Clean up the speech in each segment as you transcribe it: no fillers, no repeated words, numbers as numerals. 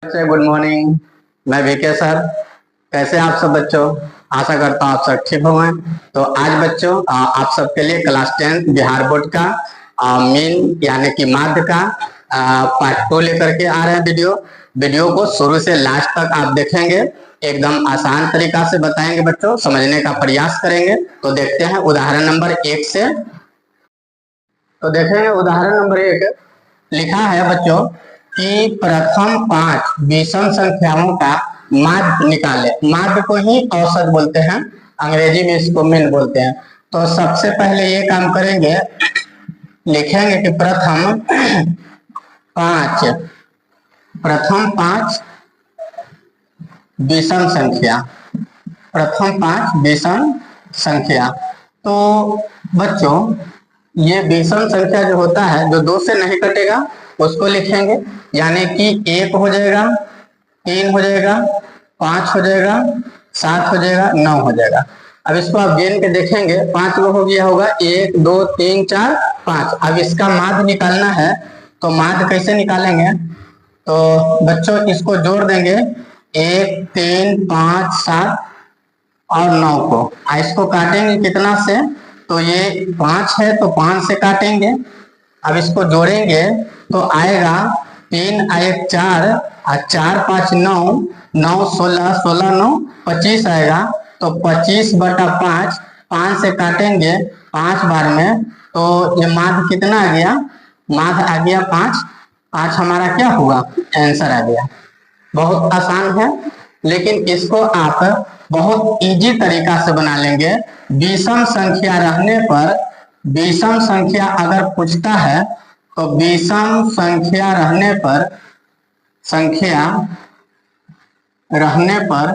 Good morning. मैं VK sir. कैसे आप सब बच्चों? आशा करता हूँ आप सब ठीक होंगे। तो आज बच्चों आप सबके लिए क्लास 10 बिहार बोर्ड का मेन यानी कि माध्य का पार्ट 2 लेकर के आ रहे हैं। वीडियो को शुरू से लास्ट तक आप देखेंगे। एकदम आसान तरीका से बताएंगे बच्चों, समझने का प्रयास करेंगे। तो देखते हैं उदाहरण नंबर 1 से। तो देखेंगे उदाहरण नंबर 1 लिखा है बच्चों कि प्रथम 5 विषम संख्याओं का माध्य निकाले। माध्य को ही औसत बोलते हैं, अंग्रेजी में इसको मीन बोलते हैं। तो सबसे पहले ये काम करेंगे, लिखेंगे कि प्रथम 5 विषम संख्या, प्रथम 5 विषम संख्या। तो बच्चों ये विषम संख्या जो होता है, जो 2 से नहीं कटेगा उसको लिखेंगे, यानी कि 1 हो जाएगा, 3 हो जाएगा, 5 हो जाएगा, 7 हो जाएगा, 9 हो जाएगा। अब इसको आप गिन के देखेंगे, 5 को हो गया होगा 1 2 3 4 5। अब इसका माध्य निकालना है, तो माध्य कैसे निकालेंगे? तो बच्चों इसको जोड़ देंगे 1 3 5 7 और 9 को। इसको काटेंगे कितना से? तो ये 5 है तो 5 से काटेंगे। अब इसको जोड़ेंगे तो आएगा 3 1 4 और 4 5 9, 9 16, 16 9 25 आएगा। तो 25/5, 5 से काटेंगे 5 बार में, तो ये माध्य कितना आ गया? माध्य आ गया 5। 5 हमारा क्या हुआ? आंसर आ गया। बहुत आसान है, लेकिन इसको आप बहुत इजी तरीका से बना लेंगे। विषम संख्या रहने पर, विषम संख्या अगर पूछता है तो विषम संख्या रहने पर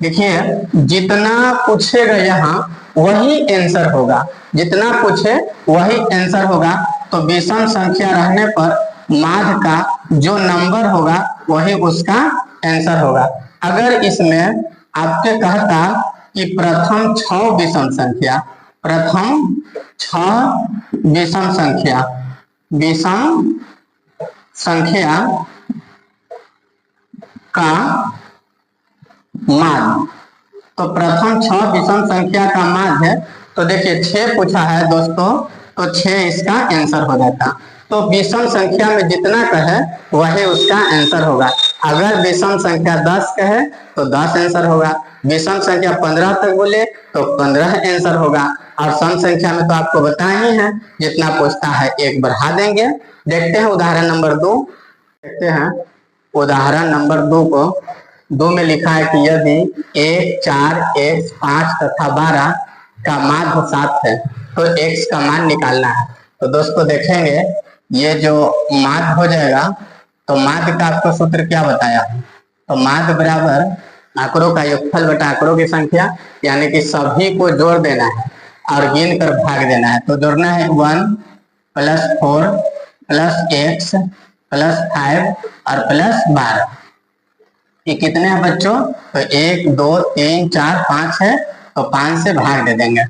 देखिए जितना पूछेगा यहाँ वही आंसर होगा, जितना पूछे वही आंसर होगा। तो विषम संख्या रहने पर माध्य का जो नंबर होगा वही उसका आंसर होगा। अगर इसमें आपके कहता कि प्रथम 6 विषम संख्या, प्रथम 6 विषम संख्या का माध्य, तो प्रथम 6 विषम संख्या का माध्य है। तो देखिए 6 पूछा है दोस्तों, तो 6 इसका आंसर हो जाता। तो विषम संख्या में जितना कहे वही उसका आंसर होगा। अगर विषम संख्या 10 कहे तो 10 आंसर होगा, विषम संख्या 15 तक बोले तो 15 आंसर होगा। और सम संख्या में तो आपको बताया ही है, जितना पूछता है 1 बढ़ा देंगे। देखते हैं उदाहरण नंबर 2। देखते हैं उदाहरण नंबर 2 को। 2 में लिखा है कि यदि 1 4 x 5 तथा 12 का माध्य 7 है तो x का मान निकालना है। तो दोस्तों देखेंगे ये जो माध्य हो जाएगा, तो माध्य का आपको सूत्र क्या बताया? तो माध्य बराबर आंकड़ों का योगफल बटा आंकड़ों की संख्या, यानी कि सभी को जोड़ देना है और गिन कर भाग देना है। तो जोड़ना है 1 + 4 + x + 5 और +12। ये कितने हैं बच्चों? तो 1 2 3 4 5 है, तो 5 से भाग दे देंगे।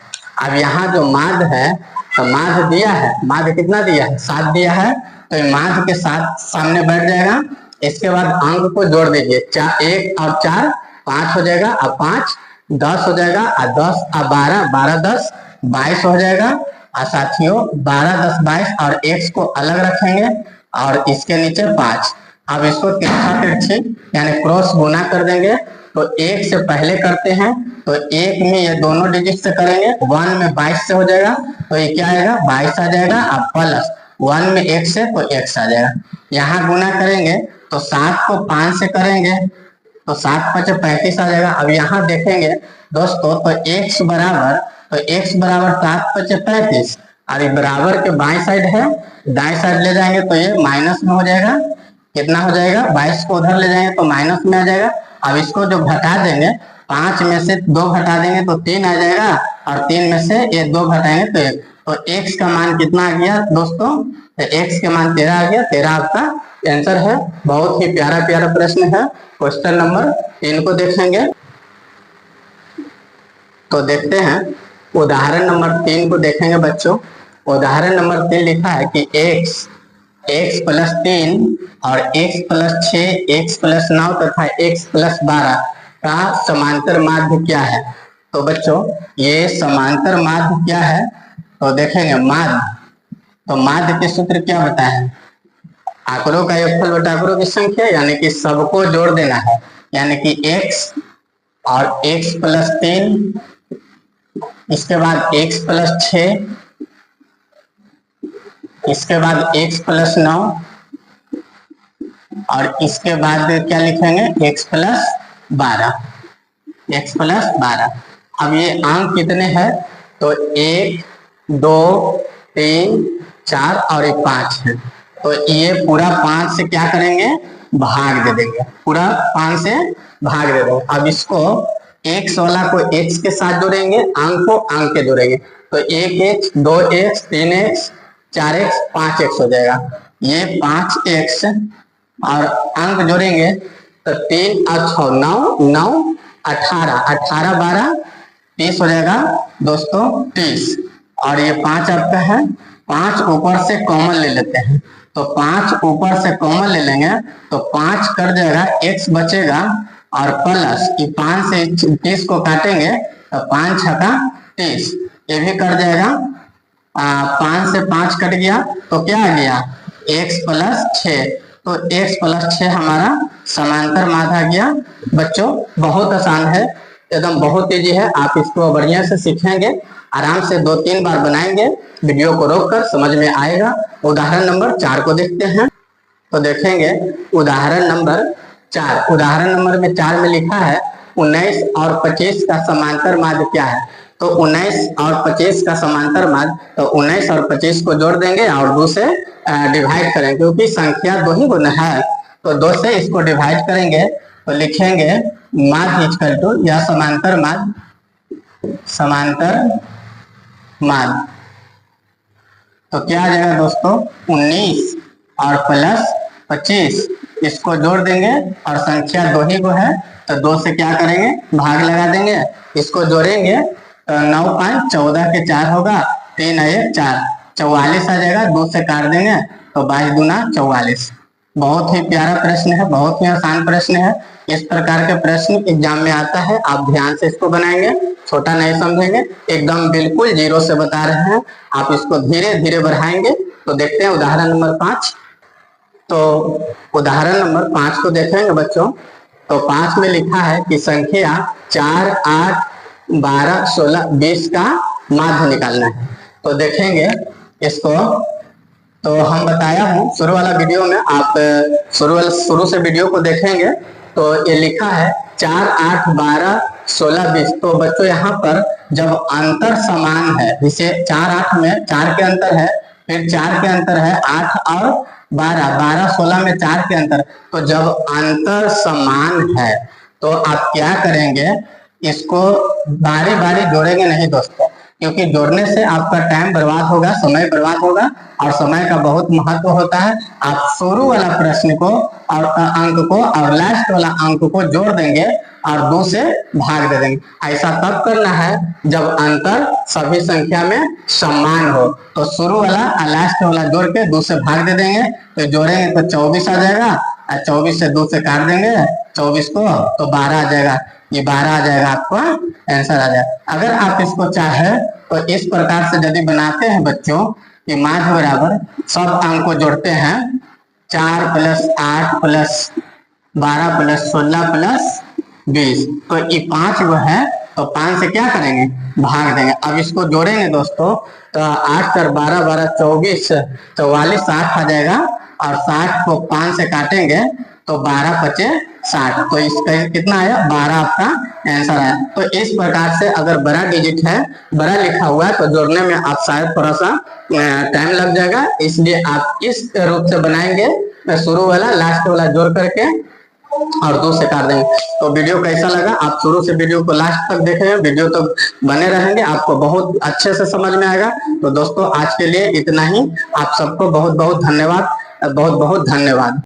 अब यहाँ जो माध्य है, तो माध्य दिया है, माध्य कितना दिया है? 7 दिया है। तो ये माध्य के साथ सामने बैठ जाएगा। इसके बाद अंक को जोड़ दीजिए, 1 और 4 5 हो जाएगा, और 5 10 हो जाएगा, और 10 और 12 12 10 22 हो जाएगा। और साथियों 12 10 22 और x को अलग रखेंगे और इसके नीचे 5। अब इसको तिरछा तिरछी यानी क्रॉस गुना कर देंगे। तो 1 से पहले करते हैं, तो 1 में ये दोनों डिजिट से करेंगे, 1 में 22 से हो जाएगा, तो ये क्या आएगा? 22 आ जाएगा। अब प्लस 1 में 1 से, तो x आ जाएगा। यहाँ गुना करेंगे तो 7 को 5 से करेंगे, तो 7 5 35 आ जाएगा। अब यहाँ देखेंगे दोस्तों, तो x बराबर 7 5 35, और बराबर के बाएं साइड है, दाएं साइड ले जाएंगे तो ये माइनस में हो जाएगा। कितना हो जाएगा? 22 को उधर ले जाएंगे तो माइनस में आ जाएगा। अब इसको जो घटा देंगे, 5 में से 2 घटा देंगे तो 3 आ जाएगा, और 3 में से ये 2 घटाएंगे तो 1। तो x का मान कितना आ गया दोस्तों? तो x के मान 13 आ गया। 13 आपका आंसर है। बहुत ही प्यारा प्यारा प्रश्न है। क्वेश्चन नंबर 3 को देखेंगे। तो देखते हैं उदाहरण नंबर 3 को देखेंगे बच्चों। उदाहरण नंबर 3 लिखा है कि x x प्लस 3 और x प्लस 6, x प्लस 9 तथा x प्लस 12 का समांतर माध्य क्या है? तो बच्चों ये समांतर माध्य क्या है? तो देखेंगे माध्य, तो माध्य के सूत्र क्या बताए हैं? आंकड़ों का योगफल बटा आंकड़ों की संख्या, यानी कि सबको जोड़ देना है, यानी कि x और x प्लस 3, इसके बाद x प्लस 6, इसके बाद x प्लस 9 और इसके बाद क्या लिखेंगे? x plus 12, x plus 12। अब ये अंक कितने हैं? तो 1, 2, 3, 4 और 5 है। तो ये पूरा 5 से क्या करेंगे? भाग दे देंगे, पूरा 5 से भाग दे देंगे। अब इसको x वाला को x के साथ जोड़ेंगे, अंक को अंक के जोड़ेंगे, तो 1x, 2x, 3x, 4x, 5x हो जाएगा। ये 5x और अंक जोड़ेंगे तो 3 और 6 9, 9 18, 18 12 30 हो जाएगा दोस्तों, 30। और ये 5 आपका है, 5 ऊपर से कॉमन ले लेते हैं, तो 5 ऊपर से कॉमन ले लेंगे तो 5 कट जाएगा, x बचेगा और प्लस 5 से 30 को काटेंगे तो 5 छका 30, ये भी कट जाएगा। 5 से 5 कट गया तो क्या आ गया? x प्लस 6, तो x प्लस 6 हमारा समांतर माध्य आ गया। बच्चों बहुत आसान है, एकदम बहुत इजी है, आप इसको बढ़िया से सीखेंगे, आराम से 2-3 बार बनाएंगे, वीडियो को रोककर समझ में आएगा। उदाहरण नंबर 4 को देखते हैं। तो देखेंगे उदाहरण नंबर 4, उदाहरण नंबर में 4 में लिखा है 19 और 25 का समांतर माध्य क्या है? तो 19 और 25 का समांतर माध्य, तो 19 और 25 को जोड़ देंगे और 2 से डिवाइड करेंगे, क्योंकि संख्या 2 ही गुना है, तो 2 से इसको डिवाइड करेंगे तो लिखेंगे माध्य इक्वल टू, या समांतर माध्य, समांतर माध्य। तो क्या आ जाएगा दोस्तों? 19 और प्लस 25, इसको जोड़ देंगे और संख्या 2 ही को है, तो 2 से क्या करेंगे? भाग लगा देंगे, इसको जोड़ेंगे तो 9 5 14 के 4 होगा, 3 1 4, 44 आ जाएगा, 2 से काट देंगे तो 22 दूना 44। बहुत ही प्यारा प्रश्न है, बहुत ही आसान प्रश्न है। इस प्रकार के प्रश्न एग्जाम में आता है, आप ध्यान से इसको बनाएंगे, छोटा नहीं समझेंगे, एकदम बिल्कुल 0 से बता रहे हैं, आप इसको धीरे धीरे बढ़ाएंगे। तो देखते हैं उदाहरण नंबर 5। तो उदाहरण नंबर 5 को देखेंगे बच्चों, तो 5 में लिखा है कि संख्या 4, 8, 12, 16, 20 का माध्य निकालना है। तो देखेंगे इसको, तो हम बताया हूँ शुरू वाला वीडियो में, आप शुरू से वीडियो को देखेंगे तो ये लिखा है 4, 8, 12, 16, 20। तो बच्चों यहाँ पर जब अंतर समान है, जैसे 4, 8 में 4 के अंतर है, फिर 4 के अंतर है, 8 और 12, 12, 16 में 4 के अंतर, तो जब अंतर समान है तो आप क्या करेंगे? इसको बारी बारी जोड़ेंगे नहीं दोस्तों, क्योंकि जोड़ने से आपका टाइम बर्बाद होगा, समय बर्बाद होगा, और समय का बहुत महत्व होता है। आप शुरू वाला प्रश्न को और अंक को और लास्ट वाला अंक को जोड़ देंगे और 2 से भाग दे देंगे। ऐसा तब करना है जब अंतर सभी संख्या में समान हो, तो शुरू वाला और लास्ट वाला जोड़ के 2 से भाग दे देंगे, तो जोड़ेंगे तो 24 आ जाएगा, और 24 से 2 से काट देंगे 24 को तो 12 आ जाएगा, ये 12 आ जाएगा, आपका आंसर आ जाएगा। अगर आप इसको चाहे तो इस प्रकार से यदि बनाते हैं बच्चों कि माध्य बराबर सब अंक को जोड़ते हैं, 4 प्लस 8 प्लस 12 प्लस 16 प्लस 20, तो ये 5 वो है, तो 5 से क्या करेंगे? भाग देंगे। अब इसको जोड़ेंगे दोस्तों, तो 8 कर 12, 12 24, 44 60 आ जाएगा, और 60 को 5 से काटेंगे तो 12 बचे 60, तो इसका कितना आया? 12 आपका आंसर आया। तो इस प्रकार से अगर बड़ा डिजिट है, बड़ा लिखा हुआ है, तो जोड़ने में आप शायद थोड़ा सा टाइम लग जाएगा, इसलिए आप इस रूप से बनाएंगे, शुरू वाला लास्ट वाला जोड़ करके और 2 से काट देंगे। तो वीडियो कैसा लगा? आप शुरू से वीडियो को लास्ट तक देखें, वीडियो तो बने रहेंगे, आपको बहुत अच्छे से समझ में आएगा। तो दोस्तों आज के लिए इतना ही, आप सबको बहुत बहुत धन्यवाद, बहुत बहुत धन्यवाद।